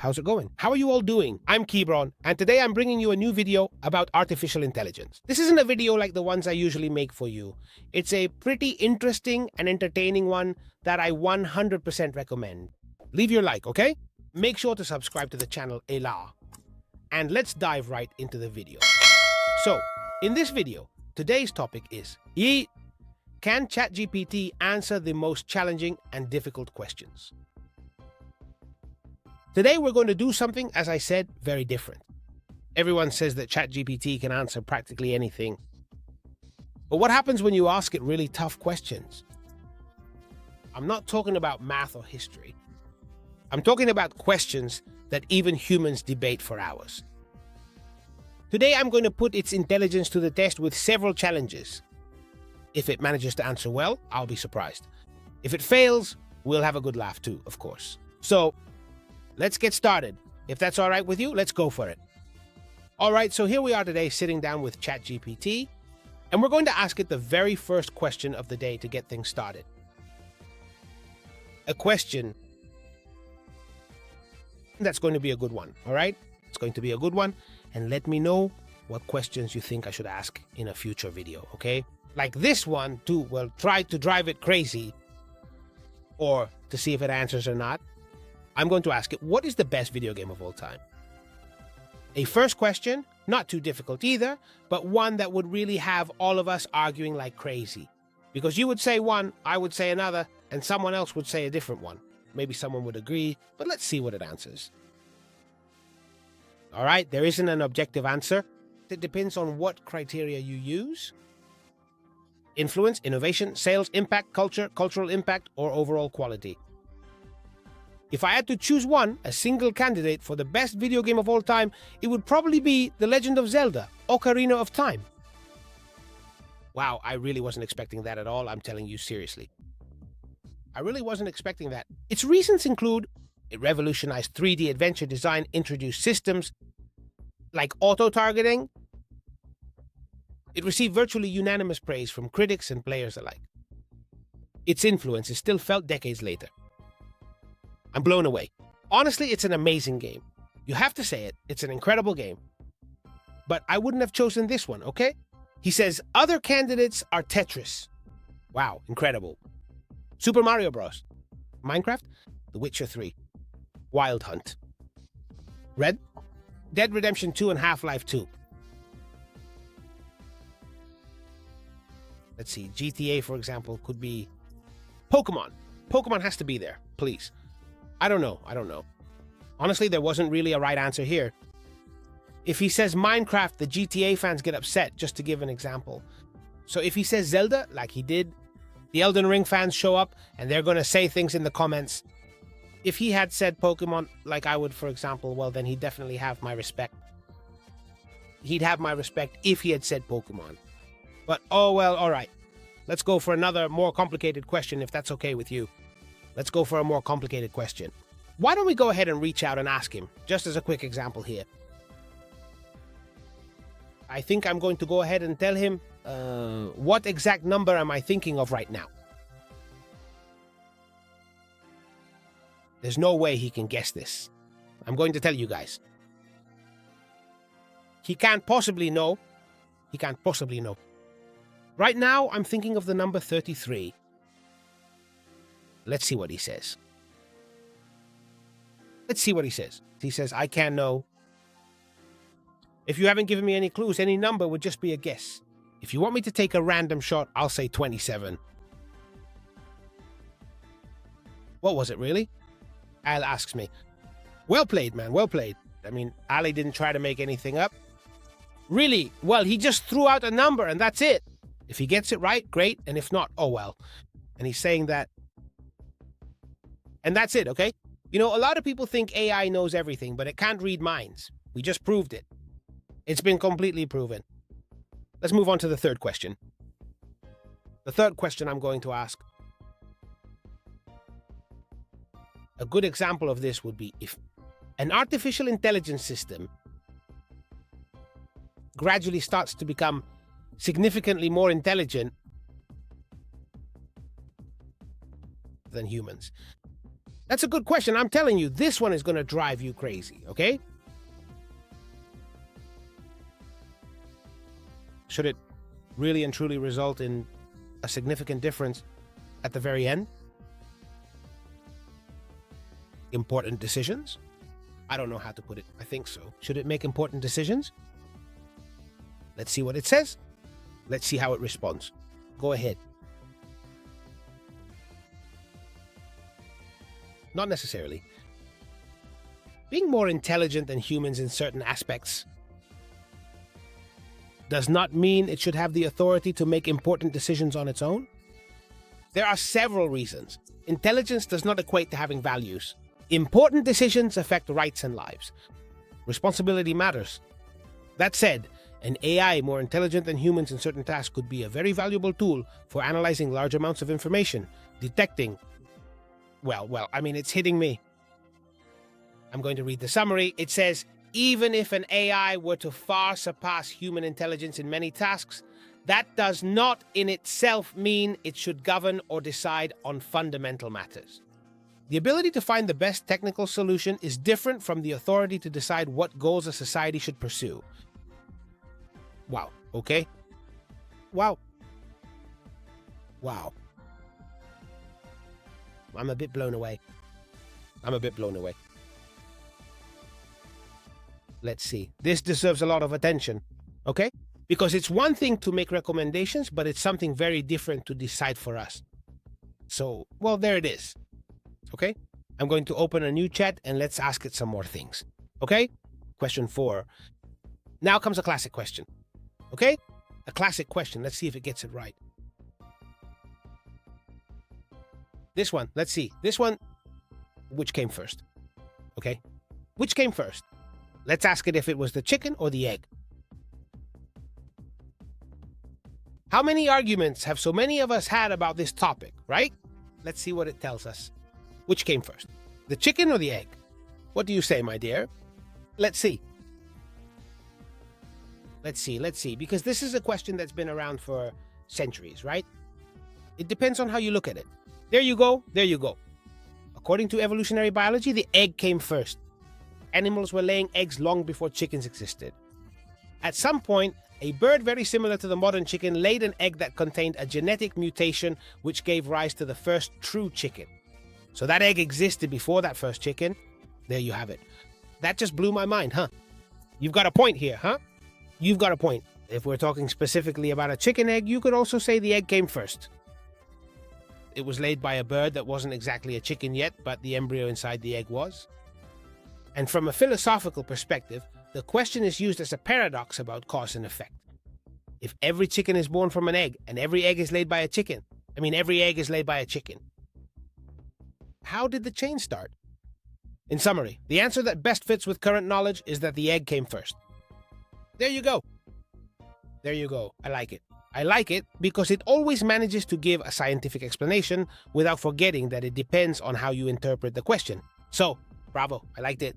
how's it going? How are you all doing? I'm Kebron, and today I'm bringing you a new video about artificial intelligence. This isn't a video like the ones I usually make for you. It's a pretty interesting and entertaining one that I 100% recommend. Leave your like, okay? Make sure to subscribe to the channel Ela. And let's dive right into the video. So, in this video, today's topic is, can ChatGPT answer the most challenging and difficult questions? Today we're going to do something, as I said, very different. Everyone says that ChatGPT can answer practically anything. But what happens when you ask it really tough questions? I'm not talking about math or history. I'm talking about questions that even humans debate for hours. Today I'm going to put its intelligence to the test with several challenges. If it manages to answer well, I'll be surprised. If it fails, we'll have a good laugh too, of course. So, let's get started. If that's all right with you, let's go for it. All right, so here we are today sitting down with ChatGPT, and we're going to ask it the very first question of the day to get things started. A question that's going to be a good one, all right? It's going to be a good one, and let me know what questions you think I should ask in a future video, okay? Like this one, too, well, try to drive it crazy, or to see if it answers or not. I'm going to ask it, what is the best video game of all time? A first question, not too difficult either, but one that would really have all of us arguing like crazy. Because you would say one, I would say another, and someone else would say a different one. Maybe someone would agree, but let's see what it answers. All right, there isn't an objective answer. It depends on what criteria you use. Influence, innovation, sales, impact, culture, cultural impact, or overall quality. If I had to choose one, a single candidate for the best video game of all time, it would probably be The Legend of Zelda: Ocarina of Time. Wow, I really wasn't expecting that at all, I'm telling you seriously. I really wasn't expecting that. Its reasons include, it revolutionized 3D adventure design, introduced systems like auto-targeting. It received virtually unanimous praise from critics and players alike. Its influence is still felt decades later. I'm blown away. Honestly, it's an amazing game. You have to say it, it's an incredible game. But I wouldn't have chosen this one, okay? He says, other candidates are Tetris. Wow, incredible. Super Mario Bros. Minecraft, The Witcher 3, Wild Hunt, Red Dead Redemption 2 and Half-Life 2. Let's see, GTA, for example, could be Pokemon. Pokemon has to be there, please. I don't know. Honestly, there wasn't really a right answer here. If he says Minecraft, the GTA fans get upset, just to give an example. So if he says Zelda, like he did, the Elden Ring fans show up and they're going to say things in the comments. If he had said Pokemon, like I would, for example, well, then he'd definitely have my respect. He'd have my respect if he had said Pokemon. But, oh well, all right. Let's go for another more complicated question, if that's okay with you. Let's go for a more complicated question. Why don't we go ahead and reach out and ask him, just as a quick example here. I think I'm going to go ahead and tell him, what exact number am I thinking of right now? There's no way he can guess this. I'm going to tell you guys. He can't possibly know. He can't possibly know. Right now, I'm thinking of the number 33. Let's see what he says. Let's see what he says. He says, I can't know. If you haven't given me any clues, any number would just be a guess. If you want me to take a random shot, I'll say 27. What was it, really? Al asks me. Well played, man, well played. I mean, Ali didn't try to make anything up. Really? Well, he just threw out a number and that's it. If he gets it right, great. And if not, oh well. And he's saying that. And that's it, okay? You know, a lot of people think AI knows everything, but it can't read minds. We just proved it. It's been completely proven. Let's move on to the third question. The third question I'm going to ask. A good example of this would be if an artificial intelligence system gradually starts to become significantly more intelligent than humans. That's a good question. I'm telling you, this one is going to drive you crazy, okay? Should it really and truly result in a significant difference at the very end? Important decisions? I don't know how to put it. I think so. Should it make important decisions? Let's see what it says. Let's see how it responds. Go ahead. Not necessarily. Being more intelligent than humans in certain aspects does not mean it should have the authority to make important decisions on its own. There are several reasons. Intelligence does not equate to having values. Important decisions affect rights and lives. Responsibility matters. That said, an AI more intelligent than humans in certain tasks could be a very valuable tool for analyzing large amounts of information, detecting... it's hitting me. I'm going to read the summary. It says, even if an AI were to far surpass human intelligence in many tasks, that does not in itself mean it should govern or decide on fundamental matters. The ability to find the best technical solution is different from the authority to decide what goals a society should pursue. Wow, okay? Wow. I'm a bit blown away. Let's see. This deserves a lot of attention, okay? Because it's one thing to make recommendations, but it's something very different to decide for us. So, there it is. Okay? I'm going to open a new chat and let's ask it some more things. Okay? Question 4. Now comes a classic question. Okay? A classic question. Let's see if it gets it right. This one, let's see. This one, which came first? Okay? Which came first? Let's ask it if it was the chicken or the egg. How many arguments have so many of us had about this topic, right? Let's see what it tells us. Which came first? The chicken or the egg? What do you say, my dear? Let's see. Let's see, because this is a question that's been around for centuries, right? It depends on how you look at it. There you go. According to evolutionary biology, the egg came first. Animals were laying eggs long before chickens existed. At some point, a bird very similar to the modern chicken laid an egg that contained a genetic mutation which gave rise to the first true chicken. So that egg existed before that first chicken. There you have it. That just blew my mind, huh? You've got a point here, huh? You've got a point. If we're talking specifically about a chicken egg, you could also say the egg came first. It was laid by a bird that wasn't exactly a chicken yet, but the embryo inside the egg was. And from a philosophical perspective, the question is used as a paradox about cause and effect. If every chicken is born from an egg, and every egg is laid by a chicken, every egg is laid by a chicken, how did the chain start? In summary, the answer that best fits with current knowledge is that the egg came first. There you go. I like it. I like it because it always manages to give a scientific explanation without forgetting that it depends on how you interpret the question. So, bravo, I liked it.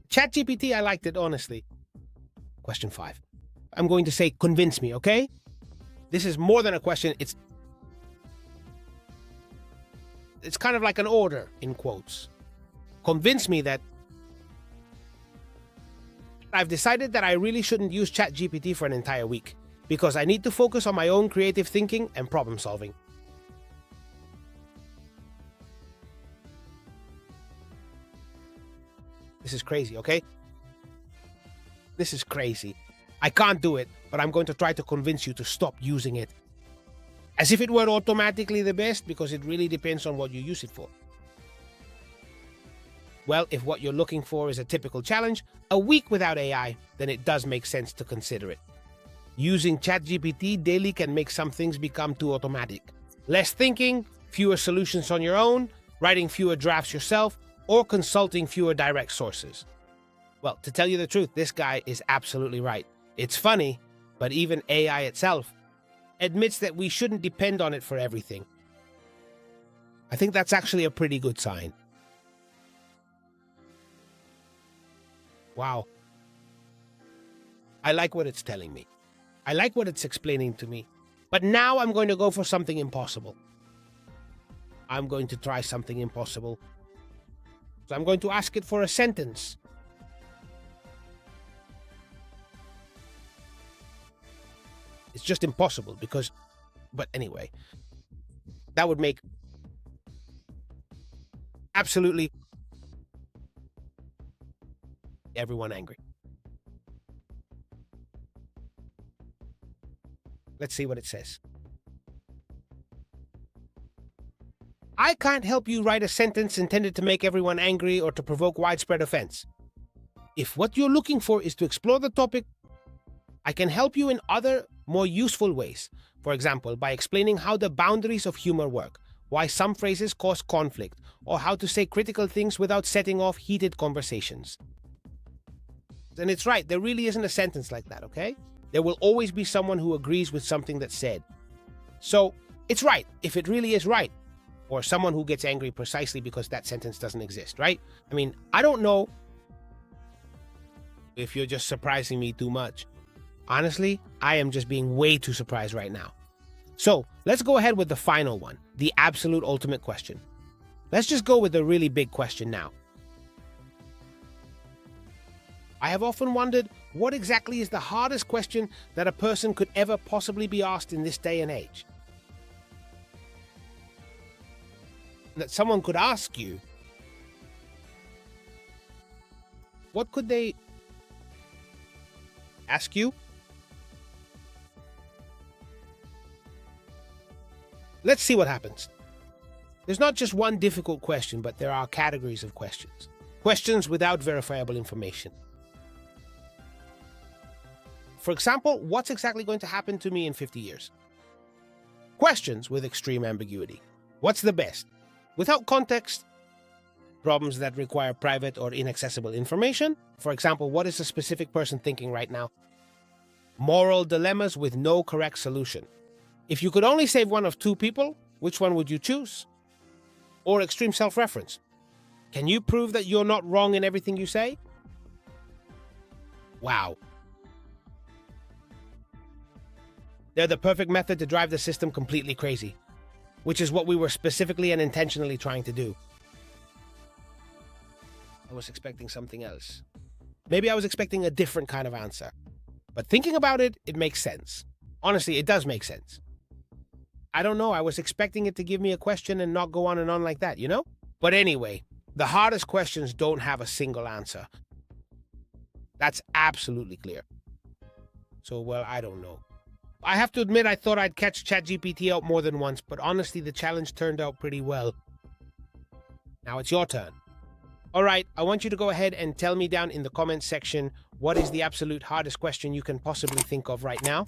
ChatGPT, I liked it, honestly. Question 5. I'm going to say convince me, okay? This is more than a question, it's kind of like an order, in quotes. Convince me that I've decided that I really shouldn't use ChatGPT for an entire week because I need to focus on my own creative thinking and problem solving. This is crazy, okay? This is crazy. I can't do it, but I'm going to try to convince you to stop using it. As if it were automatically the best, because it really depends on what you use it for. Well, if what you're looking for is a typical challenge, a week without AI, then it does make sense to consider it. Using ChatGPT daily can make some things become too automatic. Less thinking, fewer solutions on your own, writing fewer drafts yourself, or consulting fewer direct sources. Well, to tell you the truth, this guy is absolutely right. It's funny, but even AI itself admits that we shouldn't depend on it for everything. I think that's actually a pretty good sign. Wow. I like what it's telling me. I like what it's explaining to me. But now I'm going to go for something impossible. I'm going to try something impossible. So I'm going to ask it for a sentence. It's just impossible but anyway, that would make absolutely everyone angry. Let's see what it says. I can't help you write a sentence intended to make everyone angry or to provoke widespread offense. If what you're looking for is to explore the topic, I can help you in other, more useful ways. For example, by explaining how the boundaries of humor work, why some phrases cause conflict, or how to say critical things without setting off heated conversations. And it's right, there really isn't a sentence like that, okay? There will always be someone who agrees with something that's said. So, it's right, if it really is right. Or someone who gets angry precisely because that sentence doesn't exist, right? I mean, I don't know if you're just surprising me too much. Honestly, I am just being way too surprised right now. So, let's go ahead with the final one, the absolute ultimate question. Let's just go with the really big question now. I have often wondered, what exactly is the hardest question that a person could ever possibly be asked in this day and age? That someone could ask you, what could they ask you? Let's see what happens. There's not just one difficult question, but there are categories of questions. Questions without verifiable information. For example, what's exactly going to happen to me in 50 years? Questions with extreme ambiguity. What's the best? Without context, problems that require private or inaccessible information. For example, what is a specific person thinking right now? Moral dilemmas with no correct solution. If you could only save one of two people, which one would you choose? Or extreme self-reference. Can you prove that you're not wrong in everything you say? Wow. They're the perfect method to drive the system completely crazy, which is what we were specifically and intentionally trying to do. I was expecting something else. Maybe I was expecting a different kind of answer. But thinking about it, it makes sense. Honestly, it does make sense. I don't know, I was expecting it to give me a question and not go on and on like that, you know? But anyway, the hardest questions don't have a single answer. That's absolutely clear. So, well, I don't know. I have to admit I thought I'd catch ChatGPT out more than once, but honestly the challenge turned out pretty well. Now it's your turn. Alright, I want you to go ahead and tell me down in the comments section what is the absolute hardest question you can possibly think of right now.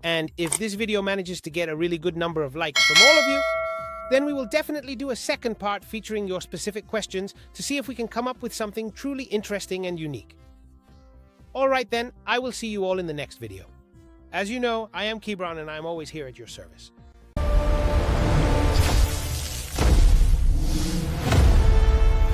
And if this video manages to get a really good number of likes from all of you, then we will definitely do a second part featuring your specific questions to see if we can come up with something truly interesting and unique. Alright then, I will see you all in the next video. As you know, I am Kebron and I am always here at your service.